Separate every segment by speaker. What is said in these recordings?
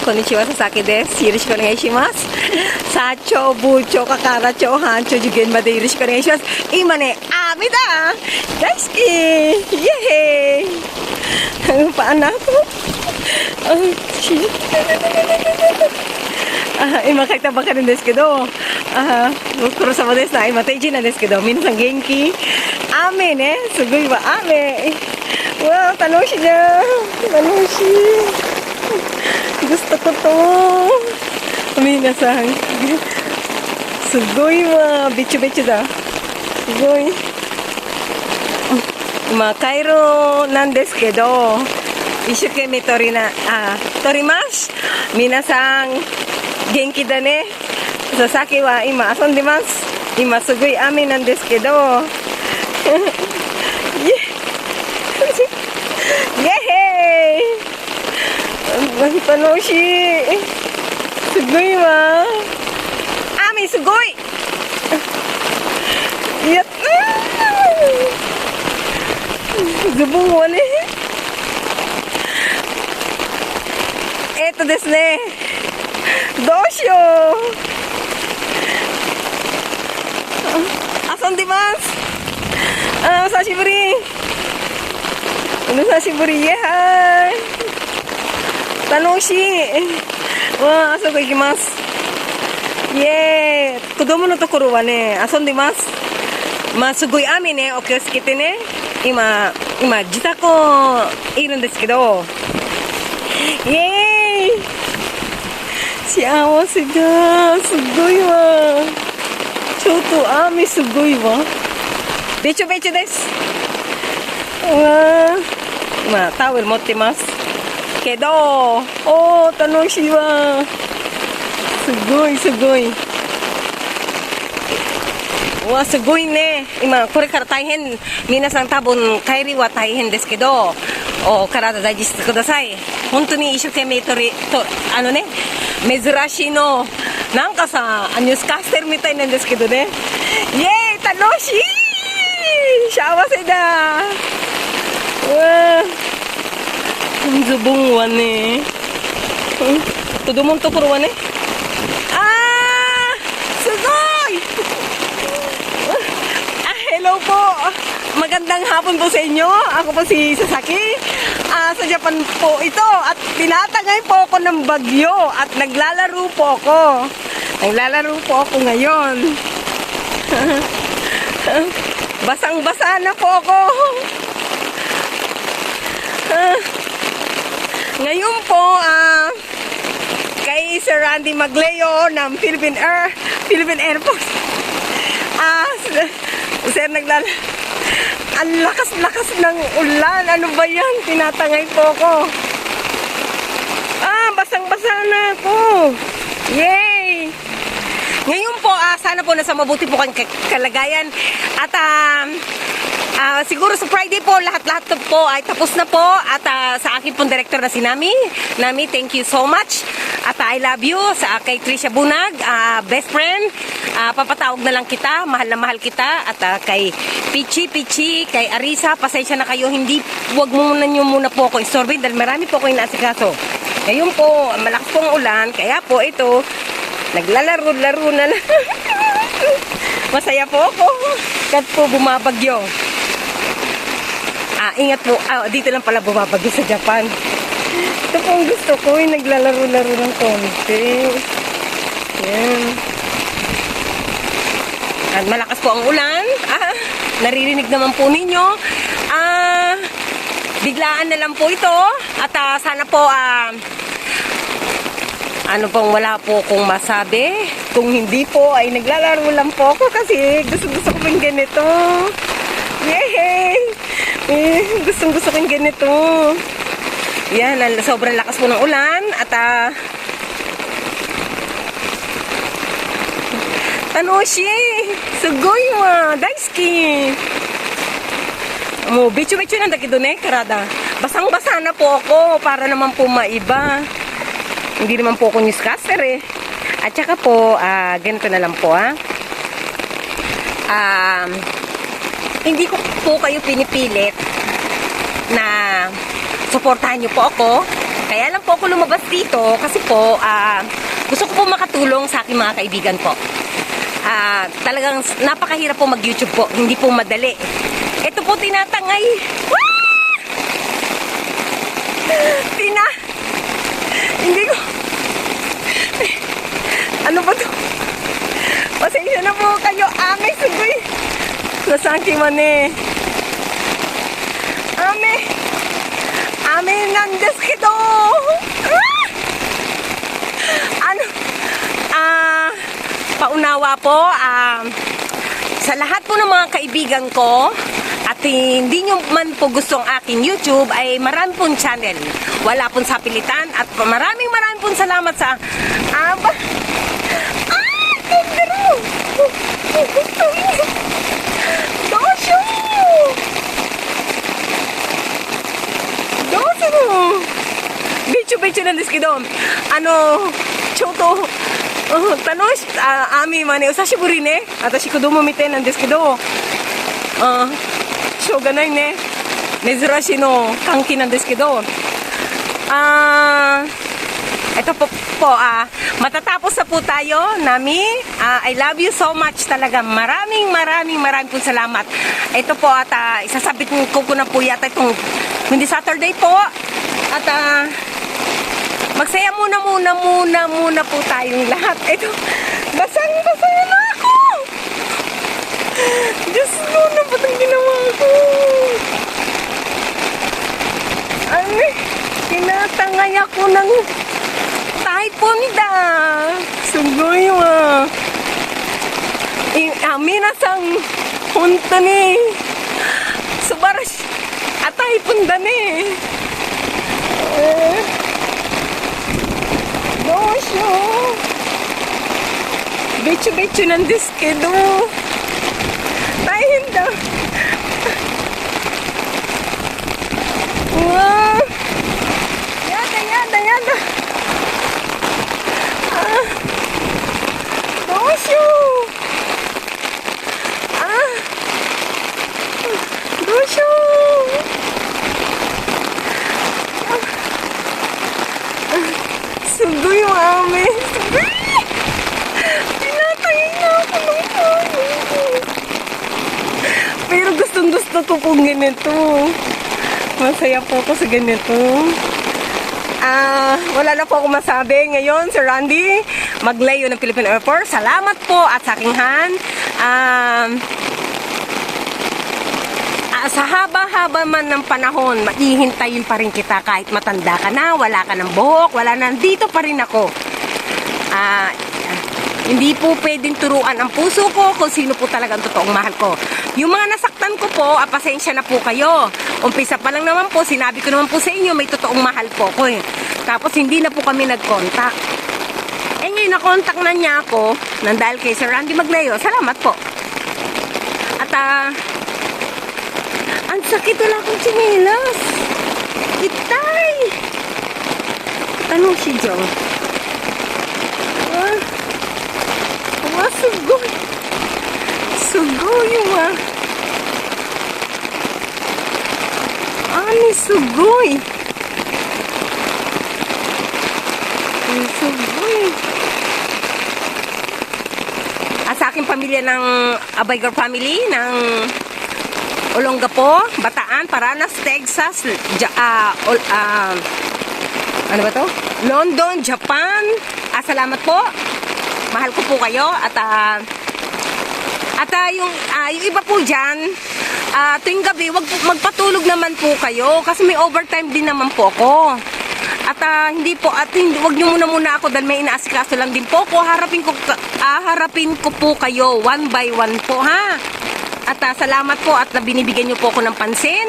Speaker 1: konnichiwa, Sasaki desu. Yoroshiku onegaishimasu. Sacho, bucho, kakaracho, hancho, jugen made yoroshiku onegaishimasu. Ima ne, ame da! Daisuki! Yehey! Paano ako? Ima kaita baka rin desu kedo. Kurosama desu na. Ima teiji na desu kedo. Minasan genki. Ame ne. Sugoi wa ame. Wow, tanoshi na. Tanoshi. Gusto ko to. Minasan. Sugoi wa. Bichu-bichu da. Sugoi. Ima, kairo nan desu kedo. Ishukeme torimasu. Minasan, genki da ne. Sasaki wa ima asondimasu. Ima sugoi ame nan desu kedo. Yehey! Tanoshi! Sugoi wa. Ame sugoi! Yatta! Zubong wa ne. Eto desu ne. Doshiyou! Asondimasu! Sashiburi! Sashiburi! Yehey! Tanoshi! Wa, asoko ikimasu. Yay! Kodomo no tokoro wa ne, asondimasu. Ma, sugoi ame ne, o kiyoshikete ne. Ima, jitako iru desu kedo. Yay! Siawase da! Sugoi wa. Chotto ame sugoi wa. Becho-becho desu. Ima, towel motte masu. Kedo, tanoshi wa. Sugoi, sugoi. Wa, sugoi ne. Ima, kore kara taihen. Minasan tabun kairi wa taihen desu kedo. Karada daiji shite kudasai. Hontou ni ishukeme ne, mezurashii no. Nanka sa, nyusuka shite ru mitai nan desu kedo ne. Yay! Tanoshi! Siawase da! Wa. Zubong wa ne. Kodomo no tokoro wa ne. Sugoi! Hello po! Magandang hapon po sa inyo. Ako po si Sasaki. Sa Japan po ito. At tinatangay po ako ng bagyo. At naglalaro po ako. Naglalaro po ako ngayon. Basang-basa na po ako. Ngayon po, kay Sir Randy Magleo ng Philippine Air Force. Sir, ang lakas-lakas ng ulan. Ano ba yan? Tinatangay po ako. Basang-basa na ako. Yay! Ngayon po, sana po nasa mabuti po kang kalagayan. At siguro sa Friday po, lahat-lahat po ay tapos na po. At sa akin pong director na si Nami. Nami, thank you so much. At I love you. Sa kay Trisha Bunag, best friend. Papatawag na lang kita. Mahal na mahal kita. At kay Pichi, kay Arisa, pasensya na kayo. Wag muna po ako istorbin dahil marami po ako inaasikaso. Ngayon po, malakas pong ulan. Kaya po ito, naglalaro-laro na lang. Masaya po ako. Kat po bumabagyo. Ingat po. Dito lang pala bumabagyo sa Japan. Ito po ang gusto ko. Naglalaro-laro ng konti. Yan. At malakas po ang ulan. Naririnig naman po ninyo. Biglaan na lang po ito. At sana po ano pong wala po kong masabi. Kung hindi po ay naglalaro lang po ako kasi gusto ko yung ganito. Yay! Gusto ko yung ganito. Yan, sobrang lakas po ng ulan. At Tanoshi! Sugoi wa! Daisuki! Bicho-bicho nan da kedo ne, karada. Basang-basa na po ako para naman po maiba. Hindi naman po ako newscaster eh. At saka po, ganito na lang po hindi ko po kayo pinipilit na suportahan niyo po ako. Kaya lang po ako lumabas dito kasi po gusto ko po makatulong sa aking mga kaibigan po. Talagang napakahirap po mag-YouTube po. Hindi po madali. Ito po tinatangay. Hindi ko. Ano ba to? Pasensya na po kayo. Amay sugoy. Nasaki man eh. Amay nandes kito. Paunawa po sa lahat po ng mga kaibigan ko at hindi nyo man po gusto ang aking YouTube ay marami pong channel. Wala pong sapilitan at maraming pong salamat sa Bicho ng diskidom. Choto. Tanosh, ami mane usashiburi ne. Atashi kodomo mite nan desu kedo. Shoganai ne. Mezurashi no kanki nan desu kedo. Ito po, matatapos na po tayo, Nami. I love you so much talaga. Maraming po salamat. Ito po at isasabit ko na po yata itong hindi Saturday po. At magsaya muna po tayong lahat. Ito, basang na ako. Diyos ko, na ba't ang ginawa ko? Tinatangay ako ng typhoon da. Sugoy wa. Minasang punta ni. Subarashi. At typhoon da ni. Dosho. Becho nan desu kedo. Taihen da. Yada. Dosho. Dosho. Sugoy mo, ame. Pinatay na ako ng pano. Pero gustong-gusto ko pong ganito. Masaya po ako sa ganito. Wala na po ako masabi ngayon, Sir Randy. Maglayo ng Philippine Air Force. Salamat po at sa aking hand. Sa haba-haba man ng panahon, maihintayin pa rin kita kahit matanda ka na, wala ka ng buhok, wala na, dito pa rin ako. Hindi po pwedeng turuan ang puso ko kung sino po talaga ang totoong mahal ko. Yung mga nasaktan ko po, pasensya na po kayo. Umpisa pa lang naman po, sinabi ko naman po sa inyo, may totoong mahal po ko eh. Tapos hindi na po kami nag-contact. Ngayon, na-contact na niya ako, nang dahil kay Sir Randy Maglayo. Salamat po. At, ang sakit, wala akong tsinelas. Itay! Ano si Joe? Sugoy. Sugoy, Ani, sugoy. Sugoy. At sa aking pamilya ng Abaygar family, ng Olongapo, Bataan, Paranas, Texas, ano ba to? London, Japan. Salamat po. Mahal ko po kayo at yung iba po dyan, tuwing gabi, magpatulog naman po kayo kasi may overtime din naman po ako. At wag nyo muna ako dahil may inaasikaso lang din po ako. Harapin ko po kayo one by one po, ha? At salamat po at binibigyan nyo po ako ng pansin.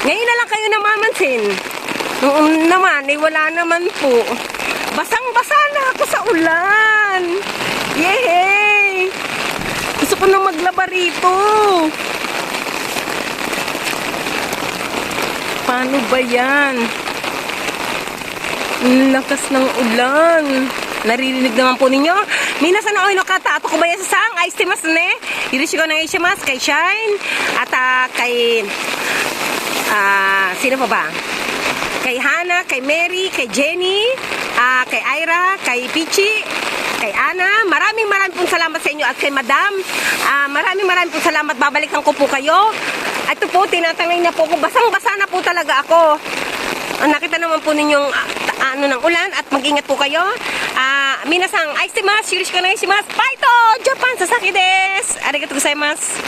Speaker 1: Ngayon na lang kayo namamansin. Noon naman, wala naman po. Basang-basa na ako sa ulan. Yehey! Gusto ko na maglaba rito. Paano ba yan? Lakas ng ulan. Naririnig naman po ninyo. Minasan na oy no kata. Ato ko ba yan sa sang? Ay, stimas na eh. Irishi ko ng Ishimas kay Shine. At kay... sino pa ba? kay Hana, kay Mary, kay Jenny, kay Ira, kay Pichi, kay Ana. Maraming pong salamat sa inyo at kay Madam. Maraming pong salamat. Babalikan ko po kayo. Ito po, tinatangay na po ako. Basang-basa na po talaga ako. Nakita naman po ninyong ng ulan at mag-ingat po kayo. Minasang, aisimasu, yoroshiku onegai shimasu. Bye to! Japan, Sasaki desu! Arigatou gozaimasu!